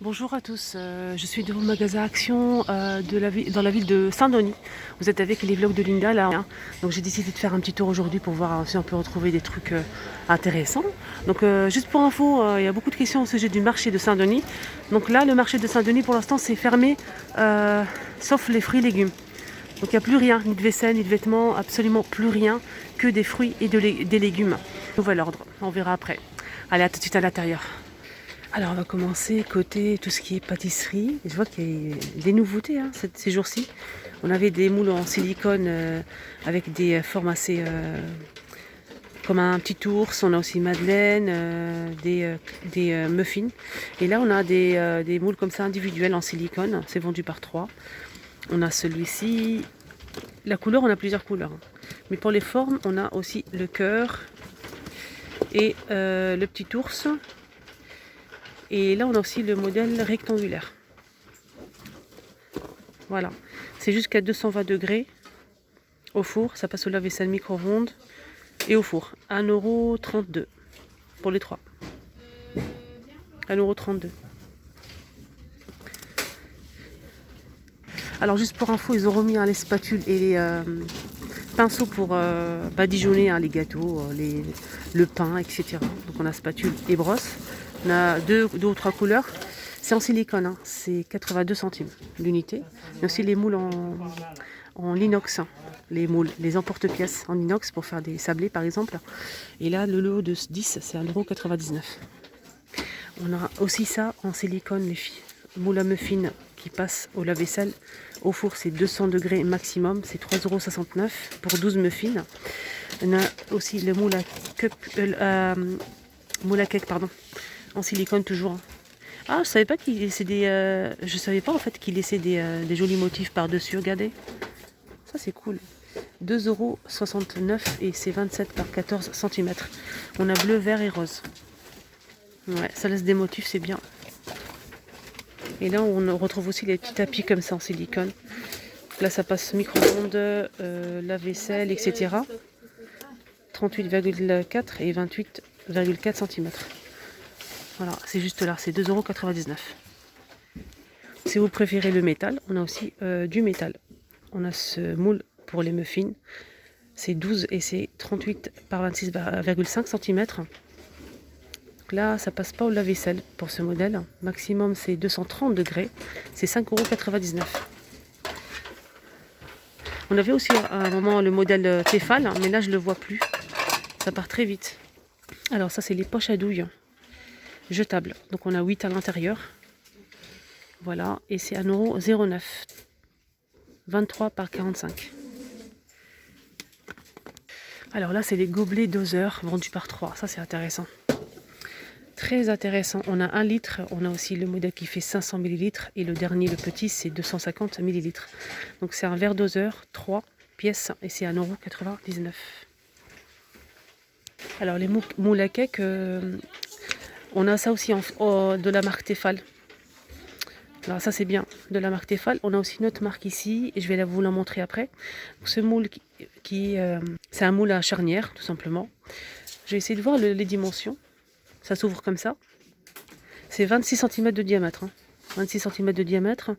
Bonjour à tous, je suis devant le magasin Action dans la ville de Saint-Denis. Vous êtes avec les vlogs de Linda là, hein. Donc j'ai décidé de faire un petit tour aujourd'hui pour voir si on peut retrouver des trucs intéressants. Donc juste pour info, il y a beaucoup de questions au sujet du marché de Saint-Denis. Donc là, le marché de Saint-Denis pour l'instant c'est fermé, sauf les fruits et légumes. Donc il n'y a plus rien, ni de vaisselle, ni de vêtements, absolument plus rien, que des fruits et des légumes. Nouvel ordre, on verra après. Allez, à tout de suite à l'intérieur. Alors on va commencer côté tout ce qui est pâtisserie. Je vois qu'il y a des nouveautés ces jours-ci. On avait des moules en silicone avec des formes assez comme un petit ours. On a aussi madeleine, des muffins. Et là on a des moules comme ça individuels en silicone. C'est vendu par 3. On a celui-ci. La couleur, on a plusieurs couleurs. Mais pour les formes, on a aussi le cœur et le petit ours. Et là, on a aussi le modèle rectangulaire. Voilà. C'est jusqu'à 220 degrés au four. Ça passe au lave-vaisselle micro-ondes et au four. 1,32 € pour les 3. 1,32 €. Alors, juste pour info, ils ont remis les spatules et les pinceaux pour badigeonner les gâteaux, le pain, etc. Donc, on a spatule et brosse. On a deux ou trois couleurs. C'est en silicone, c'est 82 centimes l'unité. Il y a aussi les moules en inox, les moules, les emporte-pièces en inox pour faire des sablés par exemple. Et là, le lot de 10, c'est 1,99 €. On a aussi ça en silicone, les filles. Moule à muffins qui passe au lave-vaisselle. Au four, c'est 200 degrés maximum, c'est 3,69 € pour 12 muffins. On a aussi le moule à cake, en silicone toujours. Ah, je savais pas qu'il laissait je savais pas en fait qu'il laissait des jolis motifs par-dessus. Regardez. Ça c'est cool. 2,69 € et c'est 27 par 14 cm. On a bleu, vert et rose. Ouais, ça laisse des motifs, c'est bien. Et là on retrouve aussi les petits tapis comme ça en silicone. Là ça passe micro-ondes, lave-vaisselle, etc. 38,4 et 28,4 cm. Voilà, c'est juste là, c'est 2,99 €. Si vous préférez le métal, on a aussi du métal. On a ce moule pour les muffins. C'est 12 et c'est 38 par 26,5 cm. Là, ça passe pas au lave-vaisselle pour ce modèle. Maximum, c'est 230 degrés. C'est 5,99 €. On avait aussi à un moment le modèle Tefal, mais là, je le vois plus. Ça part très vite. Alors ça, c'est les poches à douille jetables. Donc on a 8 à l'intérieur. Voilà, et c'est 1,09 €. 23 par 45. Alors là, c'est les gobelets doseurs vendus par 3. Ça, c'est intéressant. Très intéressant. On a 1 litre. On a aussi le modèle qui fait 500 ml. Et le dernier, le petit, c'est 250 ml. Donc c'est un verre doseur, 3 pièces. Et c'est 1,99 €. Alors les moules à cake, on a ça aussi de la marque Tefal. Alors ça c'est bien, de la marque Tefal. On a aussi une autre marque ici, et je vais vous la montrer après. Ce moule c'est un moule à charnière, tout simplement. Je vais essayer de voir les dimensions. Ça s'ouvre comme ça. C'est 26 cm de diamètre. 26 cm de diamètre.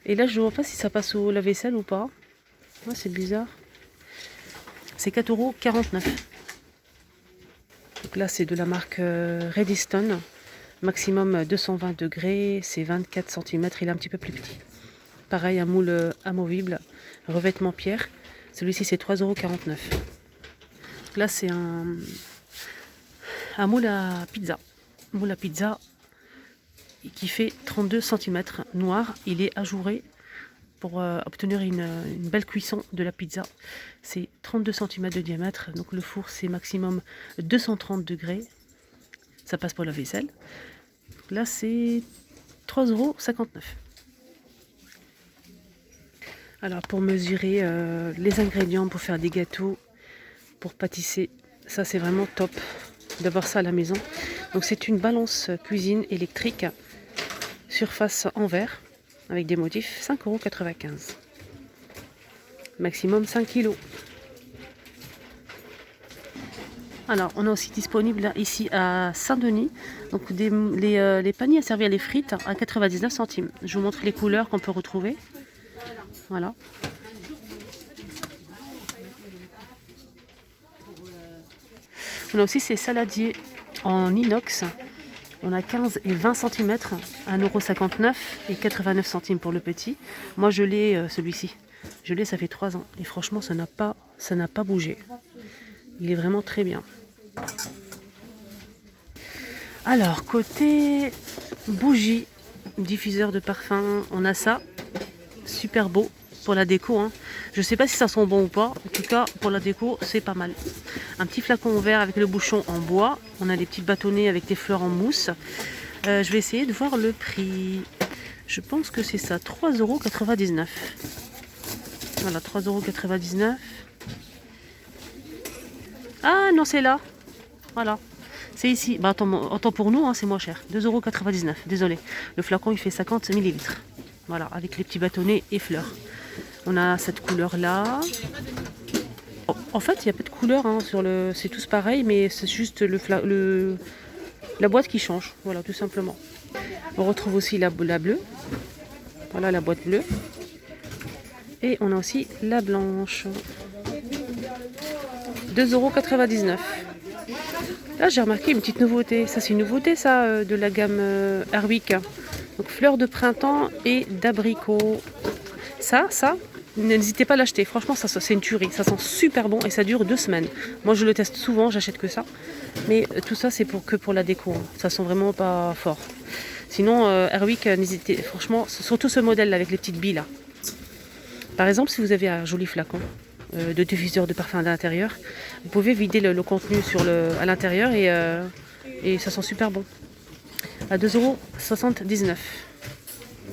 Et là je ne vois pas si ça passe au lave-vaisselle ou pas. Ouais, c'est bizarre. C'est 4,49 €. Donc là c'est de la marque Redstone. Maximum 220 degrés, c'est 24 cm, il est un petit peu plus petit. Pareil, un moule amovible, revêtement pierre. Celui-ci, c'est 3,49 €. Là, c'est un moule à pizza. Moule à pizza qui fait 32 cm noir. Il est ajouré pour obtenir une belle cuisson de la pizza. C'est 32 cm de diamètre. Donc le four, c'est maximum 230 degrés. Ça passe pour la vaisselle. Là, c'est 3,59 €. Alors, pour mesurer les ingrédients pour faire des gâteaux, pour pâtisser, ça c'est vraiment top d'avoir ça à la maison. Donc, c'est une balance cuisine électrique, surface en verre, avec des motifs, 5,95 €. Maximum 5 kg. Alors, on a aussi disponible là, ici à Saint-Denis, donc les paniers à servir les frites à 99 centimes. Je vous montre les couleurs qu'on peut retrouver. Voilà. On a aussi ces saladiers en inox. On a 15 et 20 cm, 1,59 € et 89 centimes pour le petit. Moi, je l'ai celui-ci. Je l'ai, ça fait 3 ans. Et franchement, ça n'a pas bougé. Il est vraiment très bien. Alors, côté bougie, diffuseur de parfum, on a ça. Super beau pour la déco. Hein. Je ne sais pas si ça sent bon ou pas. En tout cas, pour la déco, c'est pas mal. Un petit flacon vert avec le bouchon en bois. On a des petits bâtonnets avec des fleurs en mousse. Je vais essayer de voir le prix. Je pense que c'est ça, 3,99 €. Voilà, 3,99 €. Ah non, c'est là. Voilà. C'est ici. Bah, attends pour nous, hein, c'est moins cher. 2,99 €. Désolé. Le flacon, il fait 50 ml. Voilà, avec les petits bâtonnets et fleurs. On a cette couleur-là. Oh, en fait, il n'y a pas de couleur. Hein, c'est tous pareil, mais c'est juste la boîte qui change. Voilà, tout simplement. On retrouve aussi la bleue. Voilà, la boîte bleue. Et on a aussi la blanche. 2,99 €. Là, j'ai remarqué une petite nouveauté. Ça, c'est une nouveauté, ça, de la gamme Airwick. Donc, fleurs de printemps et d'abricot. Ça, n'hésitez pas à l'acheter. Franchement, ça c'est une tuerie. Ça sent super bon et ça dure 2 semaines. Moi, je le teste souvent, j'achète que ça. Mais tout ça, c'est que pour la déco. Hein. Ça sent vraiment pas fort. Sinon, Airwick, n'hésitez. Franchement, surtout ce modèle-là avec les petites billes là. Par exemple, si vous avez un joli flacon de diffuseur de parfum à l'intérieur, vous pouvez vider le contenu à l'intérieur et ça sent super bon. À 2,79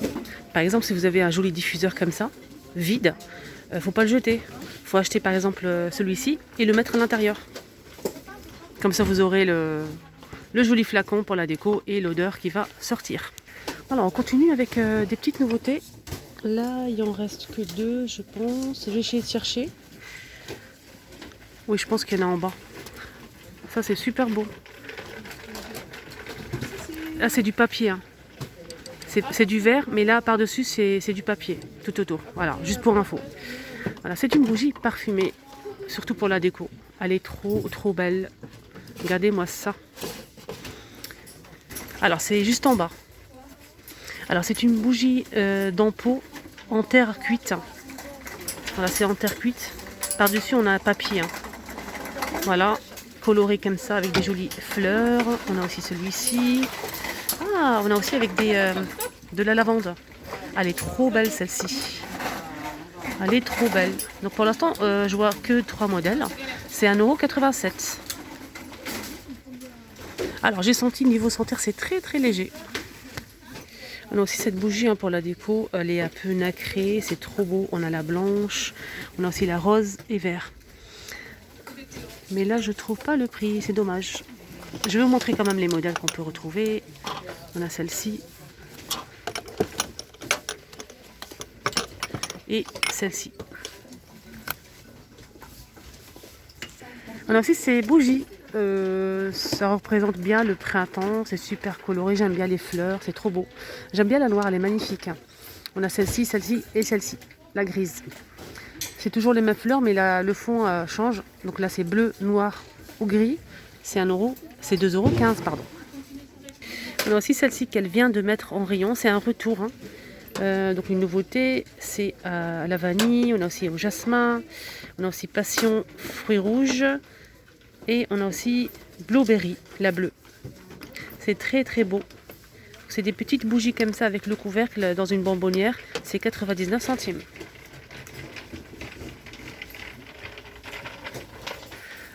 €. Par exemple, si vous avez un joli diffuseur comme ça, vide, faut pas le jeter. Faut acheter par exemple celui-ci et le mettre à l'intérieur. Comme ça, vous aurez le joli flacon pour la déco et l'odeur qui va sortir. Voilà, on continue avec des petites nouveautés. Là, il en reste que 2, je pense. Je vais essayer de chercher. Oui, je pense qu'il y en a en bas. Ça, c'est super beau. Là, c'est du papier. Hein. C'est du verre, mais là, par-dessus, c'est du papier, tout autour. Voilà, juste pour info. Voilà, c'est une bougie parfumée, surtout pour la déco. Elle est trop belle. Regardez-moi ça. Alors, c'est juste en bas. Alors, c'est une bougie d'ampoule en terre cuite. Voilà, c'est en terre cuite. Par-dessus, on a un papier. Hein. Voilà, coloré comme ça, avec des jolies fleurs. On a aussi celui-ci. Ah, on a aussi avec de la lavande. Elle est trop belle, celle-ci. Elle est trop belle. Donc, pour l'instant, je vois que 3 modèles. C'est 1,87 €. Alors, j'ai senti, niveau senteur, c'est très léger. On a aussi cette bougie hein, pour la déco. Elle est un peu nacrée, c'est trop beau. On a la blanche, on a aussi la rose et vert. Mais là, je trouve pas le prix, c'est dommage. Je vais vous montrer quand même les modèles qu'on peut retrouver. On a celle-ci. Et celle-ci. On a aussi ces bougies. Ça représente bien le printemps, c'est super coloré, j'aime bien les fleurs, c'est trop beau. J'aime bien la noire, elle est magnifique. On a celle-ci et celle-ci, la grise. C'est toujours les mêmes fleurs, mais le fond change. Donc là, c'est bleu, noir ou gris. C'est 2,15 €, pardon. On a aussi celle-ci qu'elle vient de mettre en rayon, c'est un retour. Hein. Donc une nouveauté, c'est à la vanille, on a aussi au jasmin, on a aussi passion, fruits rouges. Et on a aussi Blueberry, la bleue. C'est très beau. C'est des petites bougies comme ça avec le couvercle dans une bonbonnière. C'est 99 centimes.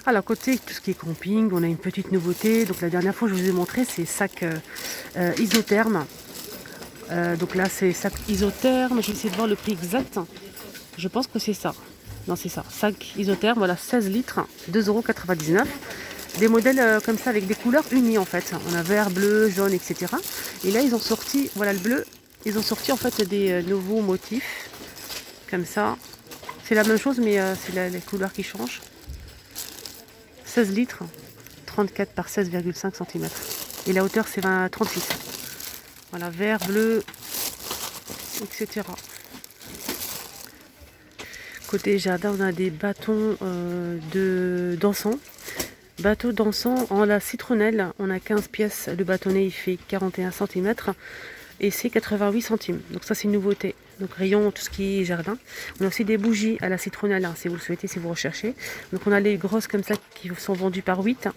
Alors côté tout ce qui est camping, on a une petite nouveauté. Donc la dernière fois je vous ai montré ces sacs isothermes. Donc là c'est sac isotherme. Je vais essayer de voir le prix exact. Je pense que c'est ça. Non, c'est ça. Sac isotherme, voilà, 16 litres, 2,99 €. Des modèles comme ça avec des couleurs unies en fait. On a vert, bleu, jaune, etc. Et là, ils ont sorti, voilà le bleu, ils ont sorti en fait des nouveaux motifs. Comme ça. C'est la même chose, mais c'est les couleurs qui changent. 16 litres. 34 par 16,5 cm. Et la hauteur c'est 36. Voilà, vert, bleu, etc. Côté jardin, on a des bâtons d'encens. Bateau d'encens en la citronnelle, on a 15 pièces. Le bâtonnet il fait 41 cm et c'est 88 centimes. Donc ça c'est une nouveauté. Donc rayon tout ce qui est jardin. On a aussi des bougies à la citronnelle hein, si vous le souhaitez, si vous recherchez. Donc on a les grosses comme ça qui sont vendues par 8.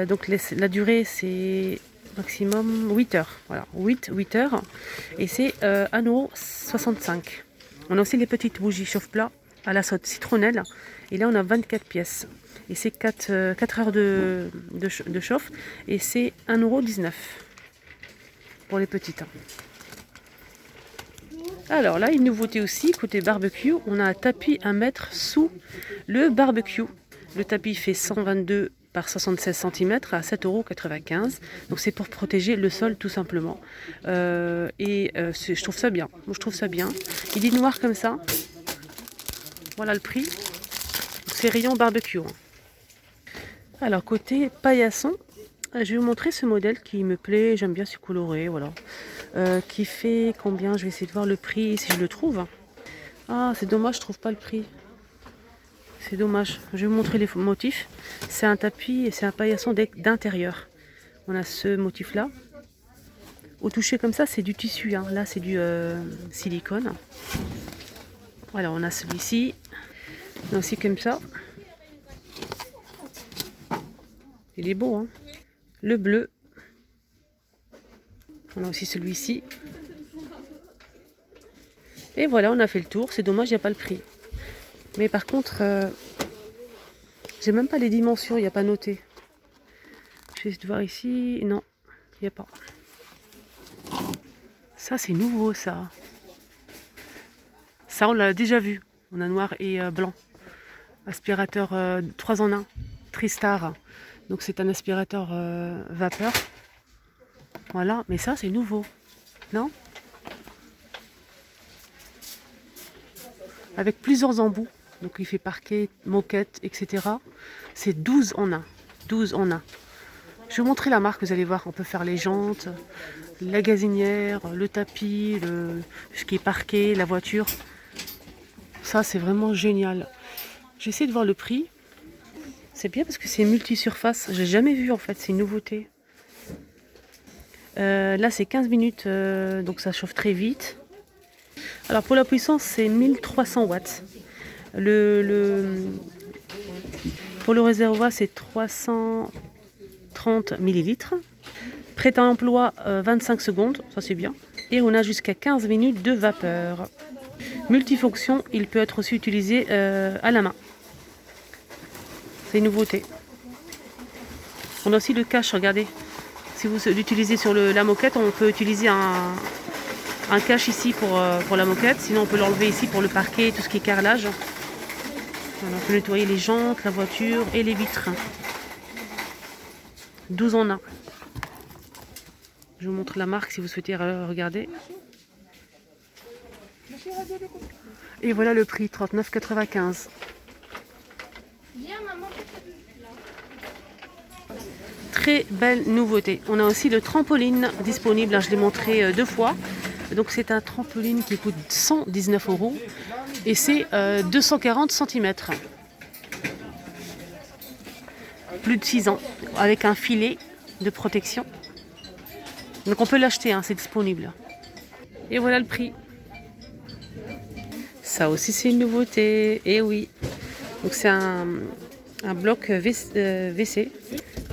Donc la durée c'est maximum 8 heures. Voilà, 8 heures. Et c'est 1,65 €. On a aussi les petites bougies chauffe-plat à la citronnelle. Et là on a 24 pièces. Et c'est 4 heures de chauffe. Et c'est 1,19 € pour les petites. Alors là, une nouveauté aussi, côté barbecue, on a un tapis à mettre sous le barbecue. Le tapis fait 122 par 76 cm à 7,95 €. Donc c'est pour protéger le sol tout simplement. Je trouve ça bien. Moi je trouve ça bien. Il est noir comme ça. Voilà le prix. C'est rayon barbecue. Alors côté paillasson, je vais vous montrer ce modèle qui me plaît, j'aime bien, c'est coloré, voilà. Qui fait combien? Je vais essayer de voir le prix si je le trouve. Ah, c'est dommage, je trouve pas le prix. C'est dommage. Je vais vous montrer les motifs. C'est un tapis et c'est un paillasson d'intérieur. On a ce motif là. Au toucher comme ça, c'est du tissu, hein. Là c'est du silicone. Voilà, on a celui-ci. On a aussi comme ça. Il est beau, hein. Le bleu. On a aussi celui-ci. Et voilà, on a fait le tour. C'est dommage, il n'y a pas le prix. Mais par contre, j'ai même pas les dimensions, il n'y a pas noté. Je vais essayer de voir ici. Non, il n'y a pas. Ça, c'est nouveau, ça. Ça, on l'a déjà vu. On a noir et blanc. Aspirateur 3 en 1. Tristar. Donc c'est un aspirateur vapeur. Voilà, mais ça c'est nouveau. Non? Avec plusieurs embouts. Donc il fait parquet, moquette, etc. C'est 12 en 1. 12 en 1. Je vais vous montrer la marque, vous allez voir. On peut faire les jantes, la gazinière, le tapis, ce qui est parquet, la voiture. Ça c'est vraiment génial. J'essaie de voir le prix. C'est bien parce que c'est multi-surface. J'ai jamais vu en fait, c'est une nouveauté. Là c'est 15 minutes, donc ça chauffe très vite. Alors pour la puissance c'est 1300 watts. Pour le réservoir c'est 330 millilitres. Prêt à emploi 25 secondes, ça c'est bien. Et on a jusqu'à 15 minutes de vapeur. Multifonction, il peut être aussi utilisé à la main. C'est une nouveauté. On a aussi le cache, regardez. Si vous l'utilisez sur la moquette, on peut utiliser un cache ici pour la moquette. Sinon, on peut l'enlever ici pour le parquet, tout ce qui est carrelage. Voilà, on peut nettoyer les jantes, la voiture et les vitres. 12 en 1. Je vous montre la marque si vous souhaitez regarder. Et voilà le prix, 39,95 €. Très belle nouveauté. On a aussi le trampoline disponible, je l'ai montré 2 fois. Donc c'est un trampoline qui coûte 119 € et c'est 240 cm. Plus de 6 ans, avec un filet de protection. Donc on peut l'acheter, hein, c'est disponible. Et voilà le prix. Ça aussi c'est une nouveauté, et oui. Donc c'est un bloc WC.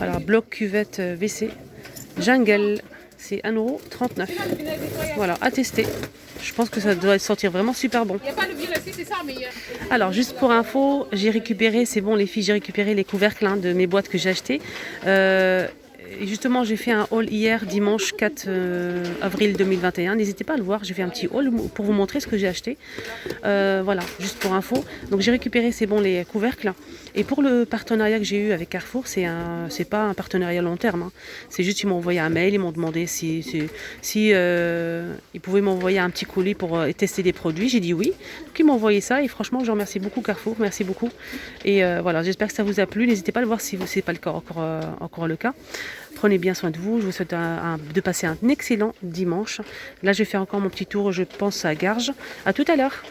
Alors bloc cuvette WC. Jungle, c'est 1,39 €. Voilà, à tester. Je pense que ça doit sortir vraiment super bon. Alors juste pour info, j'ai récupéré, c'est bon les filles, j'ai récupéré les couvercles de mes boîtes que j'ai achetées. Et justement, j'ai fait un haul hier, dimanche 4 avril 2021. N'hésitez pas à le voir, j'ai fait un petit haul pour vous montrer ce que j'ai acheté. Voilà, juste pour info. Donc j'ai récupéré, c'est bon, les couvercles. Et pour le partenariat que j'ai eu avec Carrefour, c'est pas un partenariat long terme, hein. C'est juste, ils m'ont envoyé un mail, ils m'ont demandé si ils pouvaient m'envoyer un petit colis pour tester des produits. J'ai dit oui. Donc ils m'ont envoyé ça et franchement, je remercie beaucoup Carrefour, merci beaucoup. Et voilà, j'espère que ça vous a plu. N'hésitez pas à le voir si ce n'est pas encore le cas. Prenez bien soin de vous. Je vous souhaite de passer un excellent dimanche. Là, je vais faire encore mon petit tour, je pense, à Garges. À tout à l'heure.